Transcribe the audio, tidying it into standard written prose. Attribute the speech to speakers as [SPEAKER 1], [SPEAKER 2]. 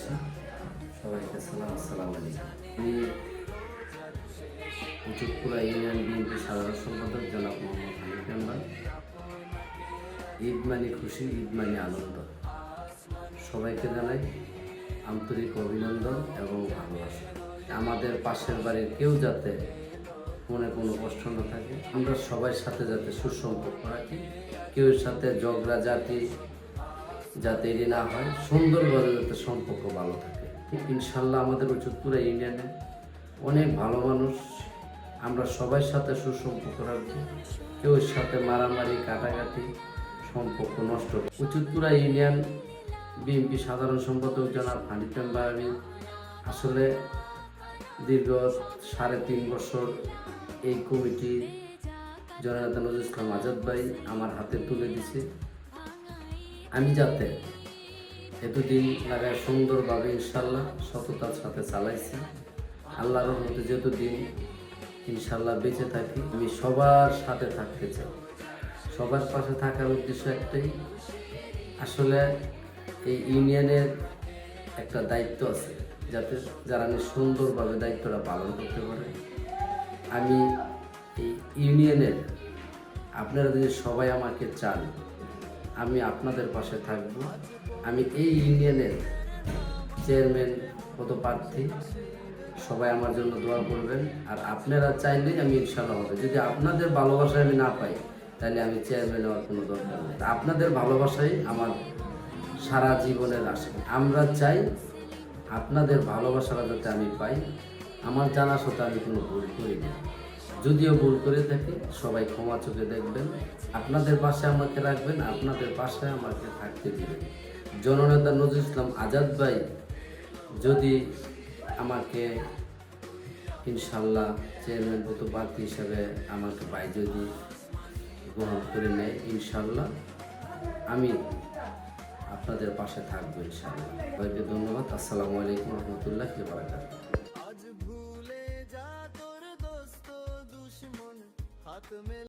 [SPEAKER 1] ভালোবাসি। সবাইকে সালাম, আসসালামু আলাইকুম। আমি কুতুবপুরা ইউনিয়ন বিএনপি সাধারণ সম্পাদক জনাব মোহাম্মদ হানিফ মেম্বার। ঈদ মানে খুশি, ঈদ মানে আনন্দ। সবাইকে জানাই আন্তরিক অভিনন্দন এবং ভালোবাসা। আমাদের পাশের বাড়ির কেউ যাতে মনে কোনো কষ্ট না থাকে, আমরা সবার সাথে যাতে সুসম্পর্ক রাখি, কেউ সাথে ঝগড়া যাতে এড়িয়ে না হয়, সুন্দরভাবে যাতে সম্পর্ক ভালো থাকে। ইনশাল্লাহ আমাদের কুতুবপুরা ইউনিয়নে অনেক ভালো মানুষ, আমরা সবার সাথে সুসম্পর্ক রাখবো, কেউ সাথে মারামারি কাটাকাটি সম্পর্ক নষ্ট। কুতুবপুরা ইউনিয়ন বিএনপি সাধারণ সম্পাদক জনাব হানিফ মেম্বার। আমি আসলে দীর্ঘ 3.5 বছর এই কমিটি জননেতা নজরুল ইসলাম আজাদ ভাই আমার হাতে তুলে দিছে। আমি যাতে এতদিন লাগায় সুন্দরভাবে ইনশাল্লাহ সততার সাথে চালাইছি। আল্লাহর রহমতে যতদিন ইনশাল্লাহ বেঁচে থাকি, আমি সবার সাথে থাকতে চাই। সবার পাশে থাকার উদ্দেশ্য একটাই, আসলে এই ইউনিয়নের একটা দায়িত্ব আছে, যাতে যারা আমি সুন্দরভাবে দায়িত্বটা পালন করতে পারে। আমি এই ইউনিয়নের, আপনারা যদি সবাই আমাকে চান, আমি আপনাদের পাশে থাকব। আমি এই ইউনিয়নের চেয়ারম্যান পদপ্রার্থী, সবাই আমার জন্য দোয়া করবেন। আর আপনারা চাইলেই আমি ইনশাআল্লাহ হবে। যদি আপনাদের ভালোবাসায় আমি না পাই, তাহলে আমি চেয়ারম্যান হওয়ার কোনো দরকার নেই। আপনাদের ভালোবাসাই আমার সারা জীবনের আশা। আমরা চাই আপনাদের ভালোবাসাটা যাতে আমি পাই। আমার জানা সত্ত্বেও আমি কোনো ভুল করি না, যদিও ভুল করে থাকি সবাই ক্ষমা চোখে দেখবেন। আপনাদের পাশে আমাকে রাখবেন, আপনাদের পাশে আমাকে থাকতে দিবেন। জননেতা নজরুল ইসলাম আজাদ ভাই যদি আমাকে ইনশাল্লাহ চেয়ারম্যান পদপ্রার্থী হিসাবে আমাকে ভাই যদি গ্রহণ করে নেয়, ইনশাল্লাহ আমি আপনাদের পাশে থাকবো ইনশাআল্লাহ। সবাইকে ধন্যবাদ। আসসালামু আলাইকুম রহমতুল্লাহি ওয়া বারাকাতুহু।